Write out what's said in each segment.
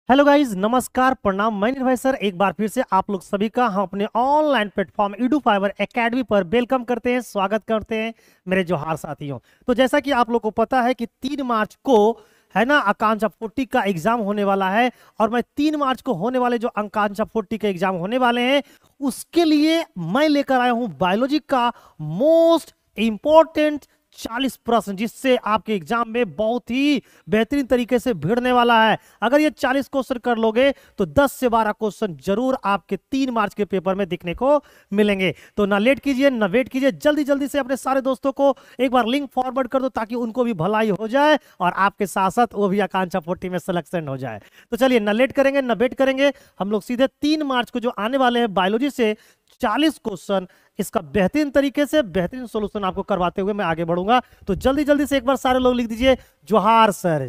Hello guys, नमस्कार, प्रणाम। मैं निर्भय सर एक बार फिर से आप लोग सभी का हम अपने online platform edu fiver academy पर वेलकम करते हैं, स्वागत करते हैं मेरे जोहार साथियों। तो जैसा कि आप लोग को पता है कि 3 मार्च को है ना आकांक्षा 40 का एग्जाम होने वाला है। और मैं 3 मार्च को होने वाले जो आकांक्षा 40 के एग्जाम होने वाले हैं उसके लिए मैं लेकर आया हूं बायोलॉजी का मोस्ट इंपॉर्टेंट 40 प्रश्न, जिससे आपके एग्जाम में बहुत ही बेहतरीन तरीके से भिड़ने वाला है। अगर ये 40 क्वेश्चन कर लोगे तो 10 से 12 क्वेश्चन जरूर आपके 3 मार्च के पेपर में दिखने को मिलेंगे। तो ना लेट कीजिए ना वेट कीजिए, जल्दी जल्दी से अपने सारे दोस्तों को एक बार लिंक फॉरवर्ड कर दो ताकि उनको भी भलाई हो जाए और आपके साथ साथ वो भी आकांक्षा 40 में सिलेक्शन हो जाए। तो चलिए ना लेट करेंगे ना वेट करेंगे, हम लोग सीधे 3 मार्च को जो आने वाले हैं बायोलॉजी से 40 क्वेश्चन, इसका बेहतरीन तरीके से बेहतरीन सॉल्यूशन आपको करवाते हुए मैं आगे बढ़ूंगा। तो जल्दी जल्दी से एक बार सारे लोग लिख दीजिए जोहार सर,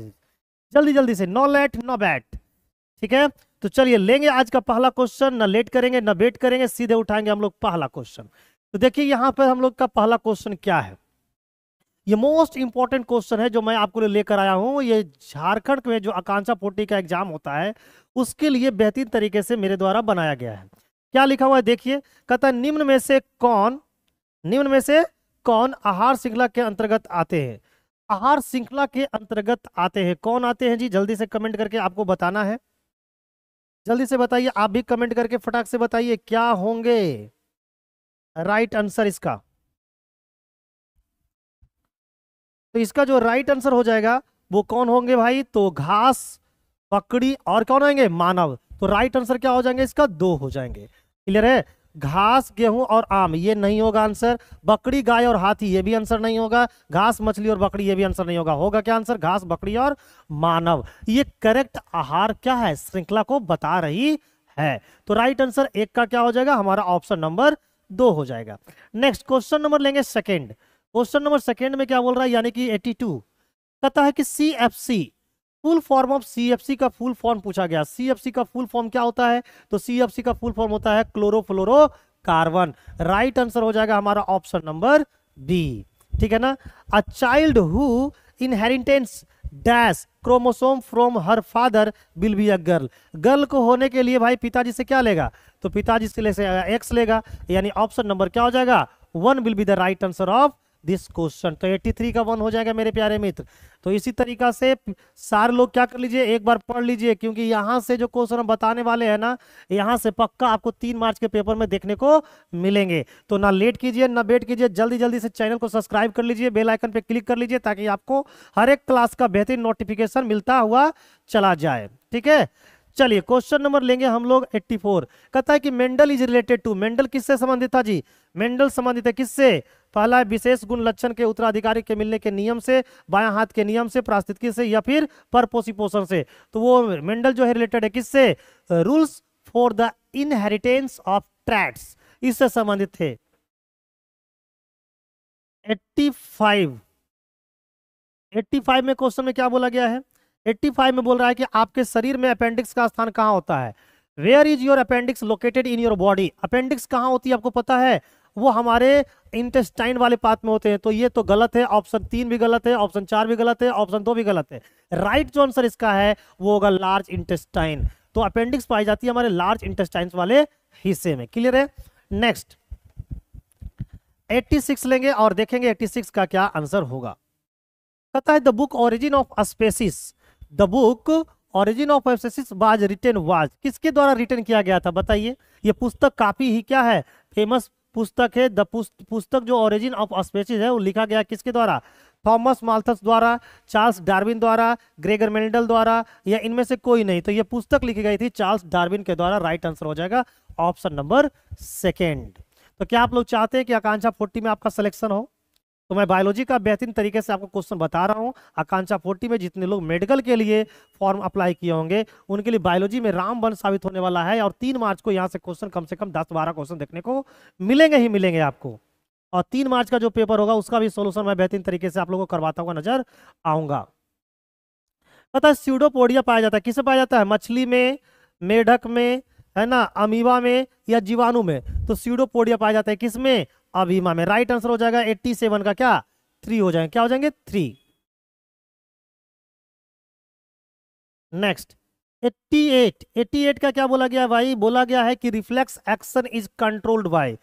जल्दी जल्दी से, नो लेट नो बैट। ठीक है, तो चलिए लेंगे आज का पहला क्वेश्चन, ना लेट करेंगे ना वेट करेंगे, सीधे उठाएंगे हम लोग पहला क्वेश्चन। तो देखिए यहां पर हम लोग का पहला क्वेश्चन क्या है। ये मोस्ट इंपॉर्टेंट क्वेश्चन है जो मैं आपको लेकर आया हूं। ये झारखंड में जो आकांक्षा 40 का एग्जाम होता है उसके लिए बेहतरीन तरीके से मेरे द्वारा बनाया गया है। क्या लिखा हुआ है देखिए, कहता है निम्न में से कौन आहार श्रृंखला के अंतर्गत आते हैं। आहार श्रृंखला के अंतर्गत आते हैं, कौन आते हैं जी? जल्दी से कमेंट करके आपको बताना है। जल्दी से बताइए, आप भी कमेंट करके फटाक से बताइए क्या होंगे राइट आंसर इसका। तो इसका जो राइट आंसर हो जाएगा वो कौन होंगे भाई? तो घास, बकरी और कौन होंगे? मानव। तो राइट आंसर क्या हो जाएंगे इसका? 2 हो जाएंगे। क्लियर है? घास, गेहूं और आम ये नहीं होगा आंसर। बकरी, गाय और हाथी ये भी आंसर नहीं होगा। घास, मछली और बकरी ये भी आंसर नहीं होगा। होगा क्या आंसर? घास, बकरी और मानव। ये करेक्ट आहार क्या है, श्रृंखला को बता रही है। तो राइट आंसर एक का क्या हो जाएगा? हमारा ऑप्शन नंबर 2 हो जाएगा। नेक्स्ट क्वेश्चन नंबर लेंगे सेकेंड। क्वेश्चन नंबर सेकेंड में क्या बोल रहा है, यानी कि 82 कहता है कि CFC, full form of CFC का फुल फॉर्म पूछा गया। सीएफसी का फुल फॉर्म क्या होता है? तो सीएफसी का फुल फॉर्म होता है क्लोरोफ्लोरोकार्बन। राइट आंसर हो जाएगा हमारा ऑप्शन नंबर बी। ठीक है ना? A child who inheritance dash chromosome from her father will be a girl. Girl को होने के लिए भाई पिताजी से क्या लेगा? तो पिताजी से एक्स लेगा, यानी ऑप्शन नंबर क्या हो जाएगा? 1 will be the right answer of this question. तो 83 का 1 हो जाएगा मेरे प्यारे मित्र। तो इसी तरीका से सारे लोग क्या कर लीजिए, एक बार पढ़ लीजिए, क्योंकि यहां से जो क्वेश्चन हम बताने वाले हैं ना, यहां से पक्का आपको 3 मार्च के पेपर में देखने को मिलेंगे। तो ना लेट कीजिए ना वेट कीजिए, जल्दी जल्दी से चैनल को सब्सक्राइब कर लीजिए, बेल आइकन पे क्लिक कर लीजिए ताकि आपको हर एक क्लास का बेहतरीन नोटिफिकेशन मिलता हुआ चला जाए। ठीक है, चलिए क्वेश्चन नंबर लेंगे हम लोग 84। कहता है कि Mendel is related to, Mendel किससे संबंधित था जी? मेंडल संबंधित है किससे? पहला है विशेष गुण लक्षण के उत्तराधिकारी के मिलने के नियम से, बायां हाथ के नियम से, पारिस्थितिकी से, या फिर परपोषी पोषण से। तो वो मेंडल जो है रिलेटेड है किससे? Rules for the inheritance of traits, इससे संबंधित थे। 85 85 में क्वेश्चन में क्या बोला गया है? 85 में बोल रहा है कि आपके शरीर में अपेंडिक्स का स्थान कहाँ होता है? Where is your appendix located in your body. Appendix कहाँ होती है आपको पता है? वो हमारे इंटेस्टाइन वाले पार्ट में होते हैं। तो ये तो गलत है, ऑप्शन 3 भी गलत है, ऑप्शन 4 भी गलत है, ऑप्शन 2 भी गलत है। राइट जो आंसर इसका है वो होगा लार्ज इंटेस्टाइन। तो अपेंडिक्स पाई जाती है हमारे लार्ज इंटेस्टाइन वाले हिस्से में। क्लियर है? नेक्स्ट 86 लेंगे और देखेंगे 86 का क्या आंसर होगा। कहता है the book origin of species, the book origin of species was written was, किसके द्वारा रिटन किया गया था बताइए? ये पुस्तक काफी ही क्या है, फेमस पुस्तक है। द पुस्तक जो ओरिजिन ऑफ स्पेसिस है वो लिखा गया किसके द्वारा? थॉमस माल्थस द्वारा, चार्ल्स डार्विन द्वारा, ग्रेगर मेंडल द्वारा, या इनमें से कोई नहीं। तो ये पुस्तक लिखी गई थी चार्ल्स डार्विन के द्वारा। राइट आंसर हो जाएगा ऑप्शन नंबर सेकेंड। तो क्या आप लोग चाहते हैं कि आकांक्षा 40 में आपका सिलेक्शन हो? तो मैं बायोलॉजी का बेहतरीन तरीके से आपको क्वेश्चन बता रहा हूं। आकांक्षा 40 में जितने लोग मेडिकल के लिए फॉर्म अप्लाई किए होंगे उनके लिए बायोलॉजी में रामबाण साबित होने वाला है। और 3 मार्च को यहां से क्वेश्चन कम से कम 10-12 क्वेश्चन देखने को मिलेंगे ही मिलेंगे आपको। और 3 मार्च का जो पेपर होगा उसका भी सोल्यूशन मैं बेहतरीन तरीके से आप लोगों को करवाता हुआ नजर आऊंगा। पता है स्यूडोपोडिया पाया जाता है, किसे पाया जाता है? मछली में, मेढक में, है ना, अमीबा में, या जीवाणु में। तो स्यूडोपोडिया पाया जाता है किसमें? अमीबा में। राइट आंसर हो जाएगा 87 का क्या? 3 हो जाएंगे। क्या हो जाएंगे? 3। नेक्स्ट 88 का क्या बोला गया भाई? बोला गया है कि reflex action is controlled by,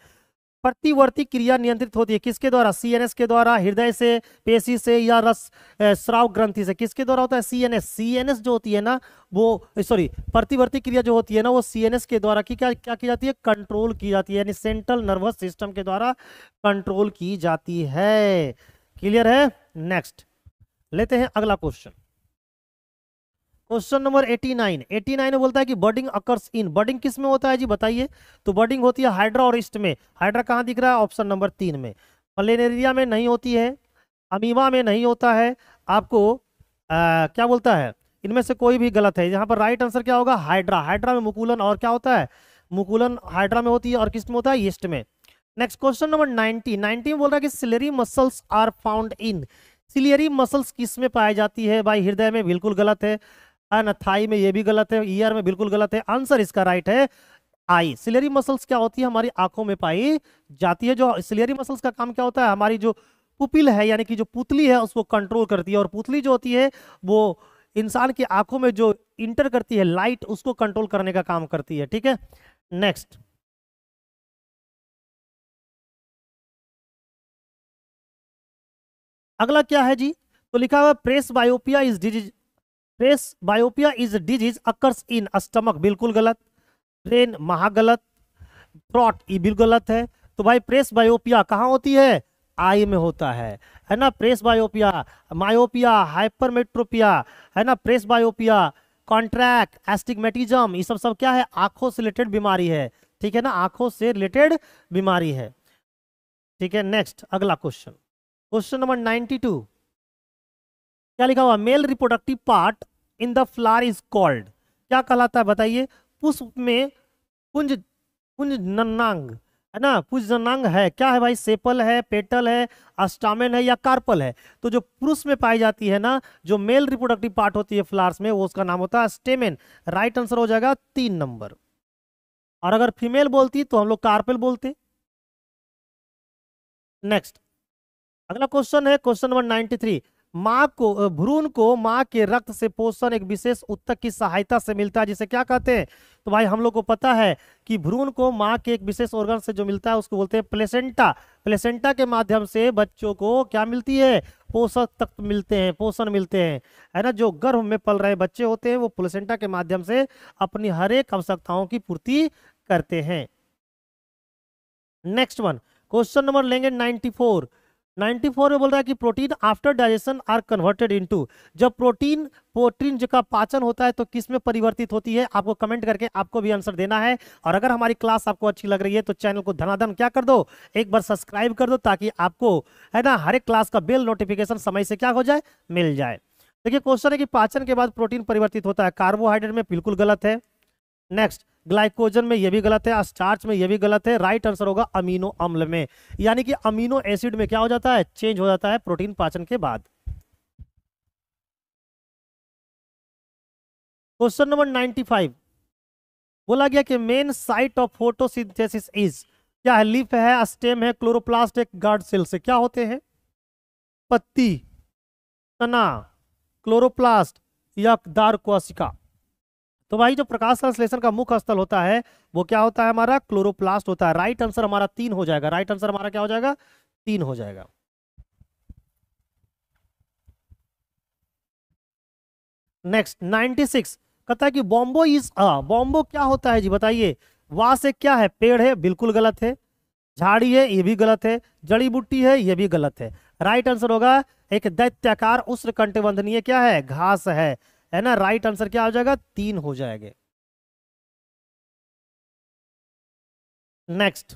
प्रतिवर्ती क्रिया नियंत्रित होती है किसके द्वारा? सीएनएस के द्वारा, हृदय से, पेशी से, या रस स्राव ग्रंथि से? किसके द्वारा होता है? सीएनएस। सीएनएस जो होती है ना वो, सॉरी, प्रतिवर्ती क्रिया जो होती है ना वो सीएनएस के द्वारा क्या की जाती है? कंट्रोल की जाती है, यानी सेंट्रल नर्वस सिस्टम के द्वारा कंट्रोल की जाती है। क्लियर है? नेक्स्ट लेते हैं अगला क्वेश्चन। क्वेश्चन नंबर 89 में बोलता है कि बर्डिंग अकर्स इन, बर्डिंग किस में होता है जी बताइए? तो बर्डिंग होती है हाइड्रा और ईस्ट में। हाइड्रा कहाँ दिख रहा है? ऑप्शन नंबर 3 में। प्लेनेरिया में नहीं होती है, अमीबा में नहीं होता है, आपको क्या बोलता है, इनमें से कोई भी गलत है। यहाँ पर राइट आंसर क्या होगा? हाइड्रा। हाइड्रा में मुकुलन और क्या होता है? मुकुलन हाइड्रा में होती है, और किस में होता है? ईस्ट में। नेक्स्ट क्वेश्चन नंबर 90 में बोल रहा है कि ciliary muscles are found in, ciliary muscles किस में पाई जाती है भाई? हृदय में, बिल्कुल गलत है ना, थाई में, ये भी गलत है, ईयर में, बिल्कुल गलत है। आंसर इसका राइट है आई। सिलियरी मसल्स क्या होती है? हमारी आंखों में पाई जाती है। जो सिलियरी मसल्स का काम क्या होता है? हमारी जो पुपिल है, यानी कि जो पुतली है, उसको कंट्रोल करती है। और पुतली जो होती है वो इंसान की आंखों में जो इंटर करती है लाइट, उसको कंट्रोल करने का काम करती है। ठीक है, नेक्स्ट अगला क्या है जी? तो लिखा हुआ presbyopia is disease, presbyopia is disease occurs in stomach, बिल्कुल गलत। ब्रेन, महागलत। थ्रॉट, ये भी गलत है। तो भाई प्रेस बायोपिया कहाँ होती है? आई में होता है ना? प्रेस बायोपिया, मायोपिया, हाइपरमेट्रोपिया, है ना? प्रेस बायोपिया, कॉन्ट्रैक्ट, एस्टिग्मेटिज्म, ये सब सब क्या है? आंखों से रिलेटेड बीमारी है। ठीक है ना? आंखों से रिलेटेड बीमारी है। ठीक है, नेक्स्ट अगला क्वेश्चन, क्वेश्चन नंबर 92। क्या लिखा हुआ? Male reproductive part in the flower is called, क्या कहलाता है बताइए? पुष्प में कुंज, कुंज नन्नांग, है ना? कुंज नन्नांग है, क्या है भाई? सेपल है, पेटल है, अस्टामेन है, या कार्पल है? तो जो पुरुष में पाई जाती है ना, जो मेल रिप्रोडक्टिव पार्ट होती है फ्लावर्स में, वो उसका नाम होता है स्टेमेन। राइट आंसर हो जाएगा 3 नंबर। और अगर फीमेल बोलती तो हम लोग कार्पेल बोलते। नेक्स्ट अगला क्वेश्चन है क्वेश्चन नंबर 93। माँ को, भ्रूण को माँ के रक्त से पोषण एक विशेष ऊतक की सहायता से मिलता है, जिसे क्या कहते हैं? तो भाई हम लोग को पता है कि भ्रूण को माँ के एक विशेष ऑर्गन से जो मिलता है उसको बोलते हैं प्लेसेंटा। प्लेसेंटा के माध्यम से बच्चों को क्या मिलती है? पोषक तत्व मिलते हैं, पोषण मिलते हैं, है ना? जो गर्भ में पल रहे बच्चे होते हैं वो प्लेसेंटा के माध्यम से अपनी हर एक आवश्यकताओं की पूर्ति करते हैं। नेक्स्ट वन, क्वेश्चन नंबर लेंगे 94। 94 में बोल रहा है कि protein after digestion are converted into, जब प्रोटीन प्रोटीन का पाचन होता है तो किस में परिवर्तित होती है? आपको कमेंट करके आपको भी आंसर देना है। और अगर हमारी क्लास आपको अच्छी लग रही है तो चैनल को धनाधन क्या कर दो, एक बार सब्सक्राइब कर दो, ताकि आपको, है ना, हर एक क्लास का बेल नोटिफिकेशन समय से क्या हो जाए? मिल जाए। देखिए क्वेश्चन है कि पाचन के बाद प्रोटीन परिवर्तित होता है, कार्बोहाइड्रेट में, बिल्कुल गलत है। नेक्स्ट ग्लाइकोजन में, ये भी गलत है। स्टार्च में, ये भी गलत है। राइट आंसर होगा अमीनो अम्ल में, यानी कि अमीनो एसिड में क्या हो जाता है? चेंज हो जाता है प्रोटीन पाचन के बाद। क्वेश्चन नंबर 95 बोला गया कि main site of photosynthesis is, क्या है? लीफ है, स्टेम है, क्लोरोप्लास्ट है, गार्ड सेल से? क्या होते हैं? पत्ती, तना, क्लोरोप्लास्ट, या दार कोशिका? तो भाई जो प्रकाश संश्लेषण का मुख्य स्थल होता है वो क्या होता है? हमारा क्लोरोप्लास्ट होता है। राइट आंसर हमारा 3 हो जाएगा। राइट आंसर हमारा क्या हो जाएगा? 3 हो जाएगा। नेक्स्ट 96 कहता है कि बॉम्बो इज बॉम्बो क्या होता है जी बताइए? वहां से क्या है? पेड़ है, बिल्कुल गलत है। झाड़ी है, ये भी गलत है। जड़ी बूटी है, ये भी गलत है। राइट आंसर होगा एक दैत्याकार उष्णकटिबंधनीय क्या है? घास है ना? राइट आंसर क्या हो जाएगा? 3 हो जाएंगे। नेक्स्ट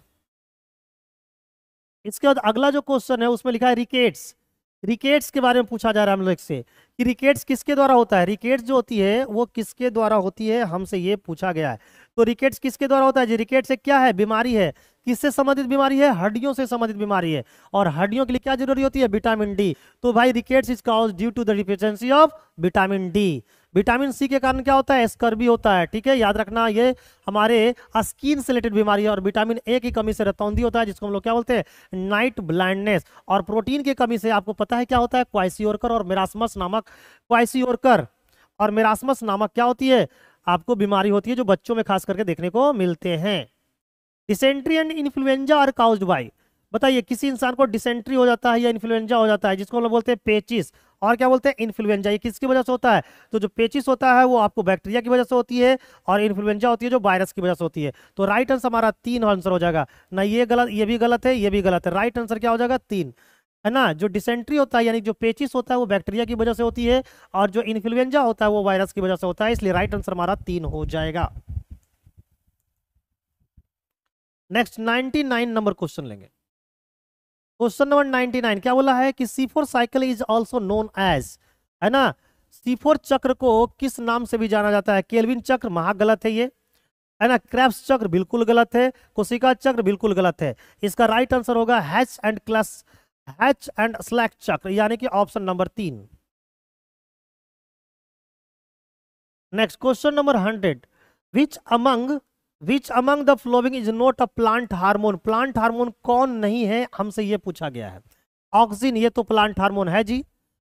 इसके बाद अगला जो क्वेश्चन है उसमें लिखा है रिकेट्स। रिकेट्स के बारे में पूछा जा रहा है हम लोग से कि रिकेट्स किसके द्वारा होता है? रिकेट्स जो होती है वो किसके द्वारा होती है, हमसे ये पूछा गया है। तो रिकेट्स किसके द्वारा होता है जी? रिकेट्स एक क्या है? बीमारी है। किससे संबंधित बीमारी है? हड्डियों से संबंधित बीमारी है। और हड्डियों के लिए क्या जरूरी होती है? Vitamin D. तो भाई rickets is caused due to the deficiency of vitamin D. Vitamin C के कारण क्या होता है? स्कर्वी होता है। ठीक है, याद रखना, ये हमारे स्किन से रिलेटेड बीमारी है। और विटामिन ए की कमी से रतौंधी होता है, जिसको हम लोग क्या बोलते हैं? Night blindness. और प्रोटीन की कमी से आपको पता है क्या होता है? क्वाइसियोरकर और मेरास्मस नामक, क्वाइसियोरकर और मेरास्मस नामक क्या होती है? आपको बीमारी होती है जो बच्चों में खास करके देखने को मिलते हैं। Dysentery and influenza are caused by, बताइए किसी इंसान को डिसेंट्री हो जाता है या इन्फ्लुएंजा हो जाता है, जिसको हम लोग बोलते हैं पेचिस, और क्या बोलते हैं इन्फ्लुएंजा, ये किसकी वजह से होता है? तो जो पेचिस होता है वो आपको बैक्टीरिया की वजह से होती है, और इन्फ्लुएंजा होती है जो वायरस की वजह से होती है। तो राइट आंसर हमारा 3 आंसर हो जाएगा ना, ये गलत, ये भी गलत है, ये भी गलत है। राइट आंसर क्या हो जाएगा? 3, है ना। जो डिसेंट्री होता है यानी जो पेचिस होता है वो बैक्टीरिया की वजह से होती है, और जो इन्फ्लुएंजा होता है वो वायरस की वजह से होता है, इसलिए राइट आंसर हमारा 3 हो जाएगा। नेक्स्ट 99 नंबर क्वेश्चन लेंगे। क्वेश्चन नंबर 99 क्या बोला है कि C4 cycle is also known as, है ना, C4 चक्र को किस नाम से भी जाना जाता है? केल्विन चक्र, महा गलत है ये, है ना। क्रेब्स चक्र बिल्कुल गलत है। कोशिका चक्र बिल्कुल गलत है। इसका राइट आंसर होगा हैच एंड स्लैक चक्र, यानी कि option number 3। Next question number 100, which among the following is not a plant hormone, plant hormone कौन नहीं है, हमसे ये पूछा गया है। ऑक्सीजन ये तो प्लांट हार्मोन है जी,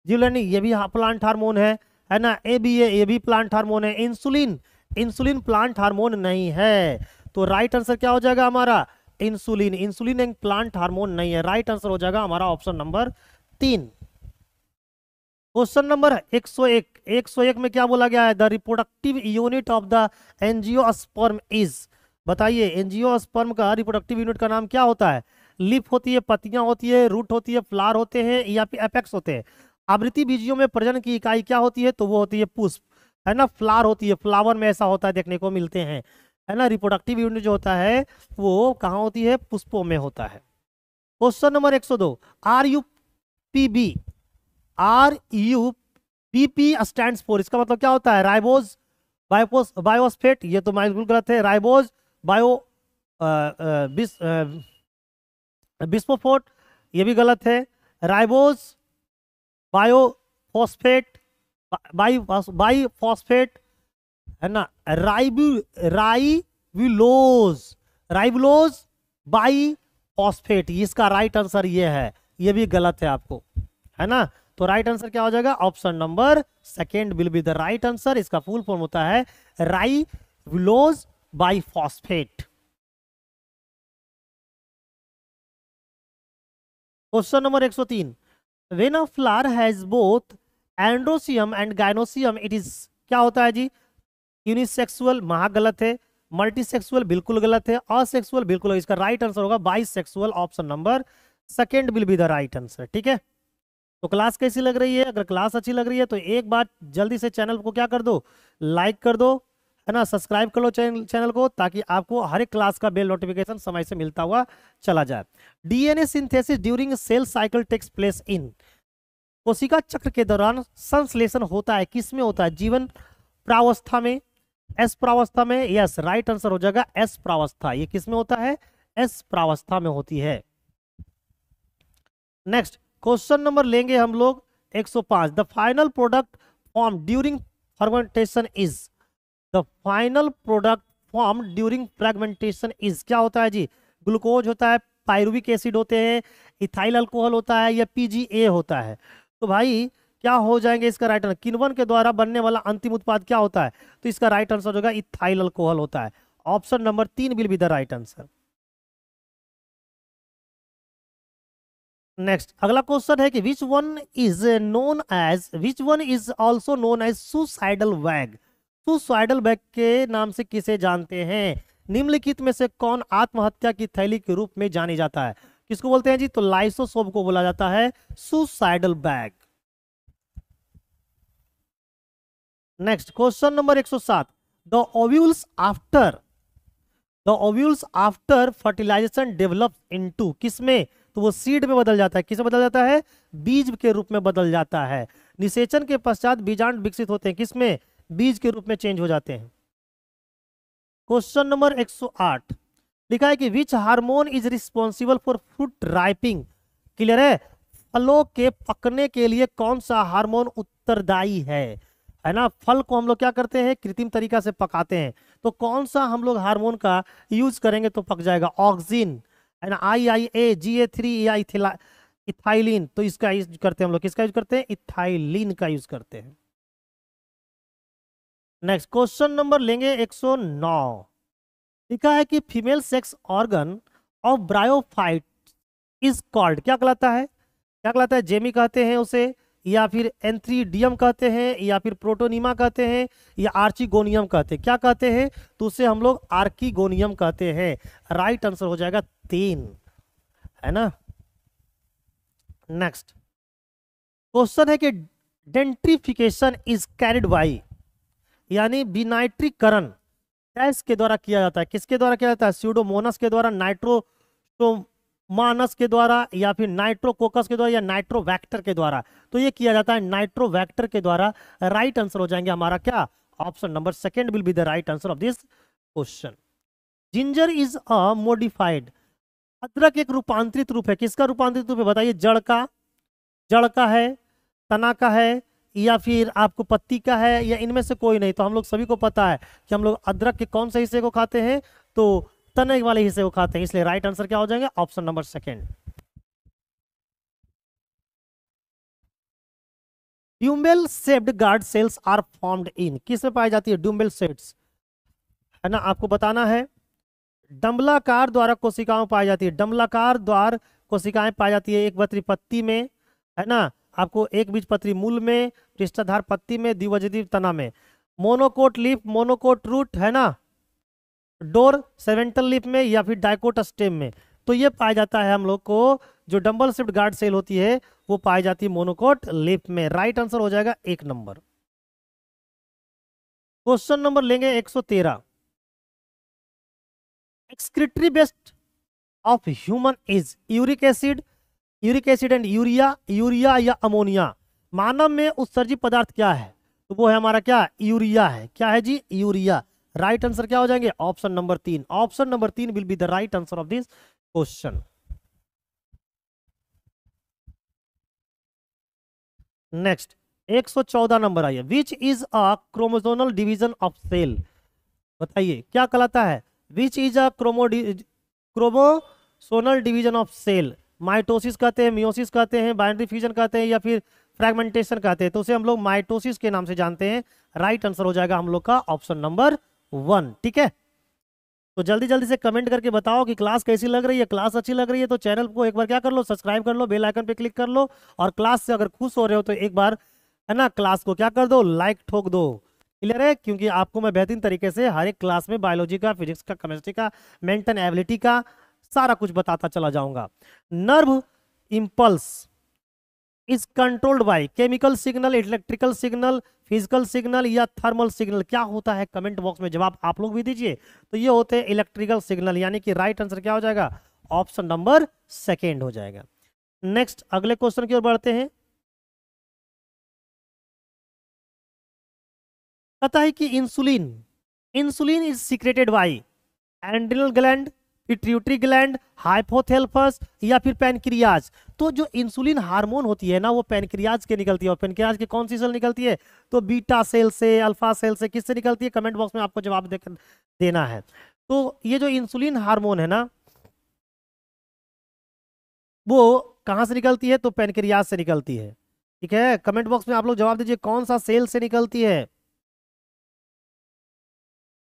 जिलेनी ये भी प्लांट हार्मोन है ना। ये भी प्लांट हार्मोन है। इंसुलिन प्लांट हार्मोन नहीं है, तो राइट आंसर क्या हो जाएगा हमारा? इंसुलिन एक प्लांट हार्मोन नहीं है। राइट आंसर हो जाएगा हमारा ऑप्शन नंबर 3। क्वेश्चन नंबर 101 में क्या बोला गया है? The reproductive unit of the angiosperm is, बताइए एंजियोस्पर्म का रिप्रोडक्टिव यूनिट का नाम क्या होता है? लिप होती है, पत्तियां होती है, रूट होती है, फ्लावर होते हैं, या फिर एपेक्स होते हैं? आवृत्ति बीजियों में प्रजनन की इकाई क्या होती है? तो वो होती है पुष्प, है ना। फ्लावर होती है, फ्लावर में ऐसा होता है देखने को मिलते हैं, है ना। रिप्रोडक्टिव यूनिट जो होता है वो कहाँ होती है? पुष्पों में होता है। Question number 102, RUPP stands for, इसका मतलब क्या होता है? राइबोज बायोस्फेट, ये तो बिल्कुल गलत है। राइबोज बायो बिस्फोफोट, ये भी गलत है। राइबोज बायोफॉस्फेट बाईफॉस्फेट, है ना। राइबुलोज बाईफॉस्फेट, इसका राइट आंसर ये है, ये भी गलत है आपको, है ना। तो राइट आंसर क्या हो जाएगा? Option number 2 will be the right answer. इसका फुल फॉर्म होता है ribulose biphosphate. Question number 103, when a flower has both androecium and gynoecium it is, क्या होता है जी? यूनिसेक्सुअल, महा गलत है। मल्टीसेक्सुअल बिल्कुल गलत है। असेक्सुअल बिल्कुल, इसका राइट आंसर होगा bisexual. Option number 2 will be the right answer, ठीक है। तो क्लास कैसी लग रही है? अगर क्लास अच्छी लग रही है तो एक बार जल्दी से चैनल को क्या कर दो? लाइक कर दो, है ना। सब्सक्राइब कर लो चैनल को, ताकि आपको हर एक क्लास का बेल नोटिफिकेशन समय से मिलता हुआ चला जाए। DNA synthesis during cell cycle takes place in, कोशिका चक्र के दौरान संश्लेषण होता है, किस में होता है? जीवन प्रावस्था में, एस प्रावस्था में। यस, राइट आंसर हो जाएगा एस प्रावस्था। ये किस में होता है? एस प्रावस्था में होती है। नेक्स्ट क्वेश्चन नंबर लेंगे हम लोग 105, the final product form during fermentation is, the final product form during fragmentation is, क्या होता है जी? ग्लूकोज होता है, पायरुविक एसिड होते हैं, इथाइल अल्कोहल होता है, या PGA होता है? तो भाई क्या हो जाएंगे इसका राइट आंसर? किण्वन के द्वारा बनने वाला अंतिम उत्पाद क्या होता है? तो इसका राइट आंसर होगा इथाइल अल्कोहल होता है। Option number 3 will be the right answer. Next अगला क्वेश्चन है कि which one is also known as suicidal bag, suicidal bag के नाम से किसे जानते हैं? निम्नलिखित में से कौन आत्महत्या की थैली के रूप में जानी जाता है? किसको बोलते हैं जी? तो लाइसोसोम को बोला जाता है suicidal bag. Next question number 107, the ovules after fertilization develop into, किसमें? तो वो सीड में बदल जाता है। किसमें बदल जाता है? बीज के रूप में बदल जाता है। निषेचन के पश्चात बीजांड विकसित होते हैं, किसमें? बीज के रूप में चेंज हो जाते हैं। क्वेश्चन नंबर 108 लिखा है कि which hormone is responsible for fruit ripening, clear है? फलों के पकने के लिए कौन सा हार्मोन उत्तरदायी है ना। फल को हम लोग क्या करते हैं? कृत्रिम तरीका से पकाते हैं, तो कौन सा हम लोग हार्मोन का यूज करेंगे तो पक जाएगा? ऑक्सिन, है ना। IIA-GA3 या इथाइलिन, तो इसका यूज करते हैं हम लोग। किसका यूज करते हैं? इथाइलिन का यूज करते हैं। नेक्स्ट क्वेश्चन नंबर लेंगे 109। लिखा है कि female sex organ of bryophyte is called, क्या कहलाता है? क्या कहलाता है? जेमी कहते हैं उसे, या फिर एंथ्रीडियम कहते हैं, या फिर प्रोटोनीमा कहते हैं, या आर्चिगोनियम कहते हैं? क्या कहते हैं? तो उसे हम लोग आर्किगोनियम कहते हैं। राइट आंसर हो जाएगा 3, है ना। नेक्स्ट क्वेश्चन है कि डेंट्रिफिकेशन इज कैरिड बाई, यानी विनाइट्रीकरण गैस के द्वारा किया जाता है। किसके द्वारा किया जाता है? स्यूडोमोनास के द्वारा, नाइट्रोमानस के द्वारा, या फिर नाइट्रोकोकस के द्वारा, या नाइट्रोवैक्टर के द्वारा? तो ये किया जाता है नाइट्रोवैक्टर के द्वारा। राइट आंसर हो जाएंगे हमारा क्या? Option number second will be the right answer of this question. Ginger is a modified, अदरक एक रूपांतरित रूप है। किसका रूपांतरित रूप है बताइए? जड़ का है, तना का है, या फिर आपको पत्ती का है, या इनमें से कोई नहीं? तो हम लोग सभी को पता है कि हम लोग अदरक के कौन से हिस्से को खाते हैं? तो तने वाले हिस्से को खाते हैं, इसलिए राइट आंसर क्या हो जाएगा? Option number second. Dumbbell shaped guard cells are formed in, किस में पाई जाती है ड्यूम्बेल सेल्स? है ना, आपको बताना है। डंबलाकार द्वारा कोशिकाओं पाई जाती है, डंबलाकार द्वार कोशिकाएं पाई जाती है। एक बत्री पत्ती में, है ना, आपको एक बीजपत्री मूल में, पृष्ठाधार पत्ती में, द्विबीजपत्री तना में। मोनोकोट लीफ, मोनोकोट रूट, है ना, डोर सेवेंटल लीफ में, या फिर डाइकोट स्टेम में। तो ये पाया जाता है हम लोग को, जो डंबल शेप्ड गार्ड सेल होती है वो पाई जाती है मोनोकोट लीफ में। राइट आंसर हो जाएगा 1 नंबर। क्वेश्चन नंबर लेंगे 113। Excretory best of human is uric acid, uric acid and urea, urea या अमोनिया? मानव में उत्सर्जित पदार्थ क्या है? तो वो है हमारा क्या? यूरिया है। क्या है जी? यूरिया। राइट आंसर क्या हो जाएंगे? Option number 3। Option number 3 will be the right answer of this question. Next 114 number आइए। Which is a chromosomal division of cell, बताइए क्या कहलाता है? Which is a chromosomal division of cell? Mitosis कहते हैं, मियोसिस कहते हैं, बाइनरी फ्यूजन कहते हैं, या फिर फ्रैगमेंटेशन कहते हैं? तो उसे हम लोग माइटोसिस के नाम से जानते हैं। राइट आंसर हो जाएगा हम लोग का ऑप्शन नंबर 1। ठीक है, तो जल्दी जल्दी से कमेंट करके बताओ कि क्लास कैसी लग रही है। क्लास अच्छी लग रही है तो चैनल को एक बार क्या कर लो? सब्सक्राइब कर लो, बेल आइकन पे क्लिक कर लो। और क्लास से अगर खुश हो रहे हो तो एक बार, है ना, क्लास को क्या कर दो? लाइक ठोक दो। क्लियर है? क्योंकि आपको मैं बेहतरीन तरीके से हर एक क्लास में बायोलॉजी का, फिजिक्स का, केमिस्ट्री का, मेंटल एबिलिटी का सारा कुछ बताता चला जाऊंगा। Nerve impulse is controlled by chemical signal, electrical signal, physical signal, या थर्मल सिग्नल? क्या होता है? कमेंट बॉक्स में जवाब आप लोग भी दीजिए। तो ये होते हैं इलेक्ट्रिकल सिग्नल, यानी कि राइट आंसर क्या हो जाएगा? ऑप्शन नंबर सेकेंड हो जाएगा। नेक्स्ट अगले क्वेश्चन की ओर बढ़ते हैं। पता है कि insulin, insulin is secreted by adrenal gland, pituitary gland, hypothalamus, या फिर पैनक्रियाज? तो जो इंसुलिन हार्मोन होती है ना, वो पैनक्रियाज के निकलती है। और पैनक्रियाज की कौन सी सेल निकलती है? तो बीटा सेल से, अल्फा सेल से। किससे निकलती है? कमेंट बॉक्स में आपको जवाब देना है। तो ये जो इंसुलिन हार्मोन है ना, वो कहाँ से निकलती है? तो पैनक्रियाज से निकलती है। ठीक है, कमेंट बॉक्स में आप लोग जवाब दीजिए कौन सा सेल से निकलती है।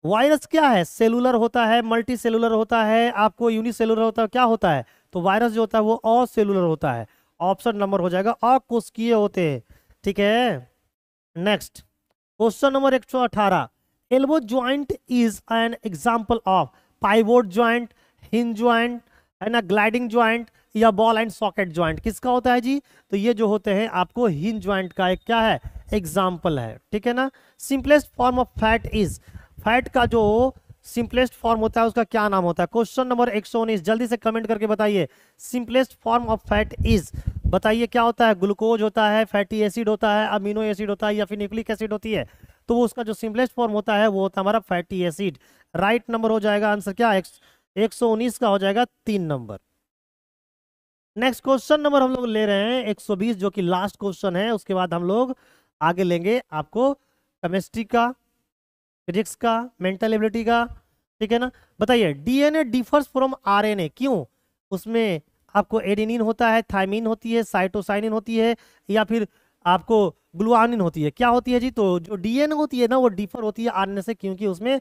वायरस क्या है? सेलुलर होता है, मल्टी सेलुलर होता है, आपको यूनिसेलुलर होता है, क्या होता है? तो वायरस जो होता है वो असेलुलर होता है। ऑप्शन नंबर हो जाएगा अकोशिकीय होते हैं। ठीक है, next question number 118। Elbow joint is an example of pivot joint, hinge joint, है ना, ग्लाइडिंग ज्वाइंट, या बॉल एंड सॉकेट ज्वाइंट? किसका होता है जी? तो ये जो होते हैं आपको हिंज ज्वाइंट का एक क्या है? एग्जाम्पल है। ठीक है ना। Simplest form of fat is, fat का जो सिंपलेस्ट फॉर्म होता है उसका क्या नाम होता है? क्वेश्चन नंबर 119, जल्दी से कमेंट करके बताइए। Simplest form of fat is, बताइए क्या होता है? ग्लूकोज होता है, फैटी एसिड होता है, अमीनो एसिड होता है, या फिर न्यूक्लिक एसिड होती है? तो उसका जो सिंपलेस्ट फॉर्म होता है वो होता है हमारा फैटी एसिड। राइट नंबर हो जाएगा आंसर क्या? 119 का हो जाएगा 3 नंबर। नेक्स्ट क्वेश्चन नंबर हम लोग ले रहे हैं 120, जो कि लास्ट क्वेश्चन है। उसके बाद हम लोग आगे लेंगे आपको केमिस्ट्री का, फिजिक्स का, मेंटल एबिलिटी का। ठीक है ना। बताइए डीएनए डिफर्स फ्रॉम आरएनए, क्यों? उसमें आपको एडेनिन होता है, थाइमिन होती है, साइटोसाइनिन होती है, या फिर आपको ग्लूआनिन होती है। क्या होती है जी? तो जो डीएनए होती है ना वो डिफर होती है आरएनए से, क्योंकि उसमें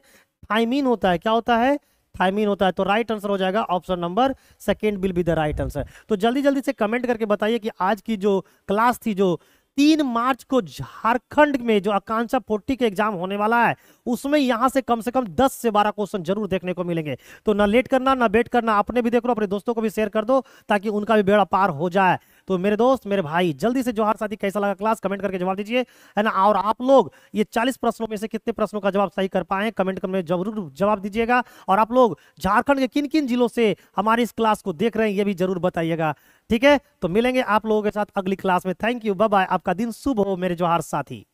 थाइमीन होता है। क्या होता है? थाइमीन होता है। तो राइट आंसर हो जाएगा option number second will be the right answer. तो जल्दी जल्दी से कमेंट करके बताइए कि आज की जो क्लास थी, जो 3 मार्च को झारखंड में जो आकांक्षा 40 के एग्जाम होने वाला है, उसमें यहां से कम 10 से 12 क्वेश्चन जरूर देखने को मिलेंगे। तो ना लेट करना ना वेट करना, अपने भी देख लो, अपने दोस्तों को भी शेयर कर दो ताकि उनका भी बेड़ा पार हो जाए। तो मेरे दोस्त, मेरे भाई, जल्दी से जोहार साथी, कैसा लगा क्लास कमेंट करके जवाब दीजिए, है ना। और आप लोग ये 40 प्रश्नों में से कितने प्रश्नों का जवाब सही कर पाए कमेंट में जरूर जवाब दीजिएगा। और आप लोग झारखंड के किन किन जिलों से हमारी इस क्लास को देख रहे हैं ये भी जरूर बताइएगा। ठीक है, तो मिलेंगे आप लोगों के साथ अगली क्लास में। थैंक यू, बाय बाय, आपका दिन शुभ हो मेरे जोहार साथी।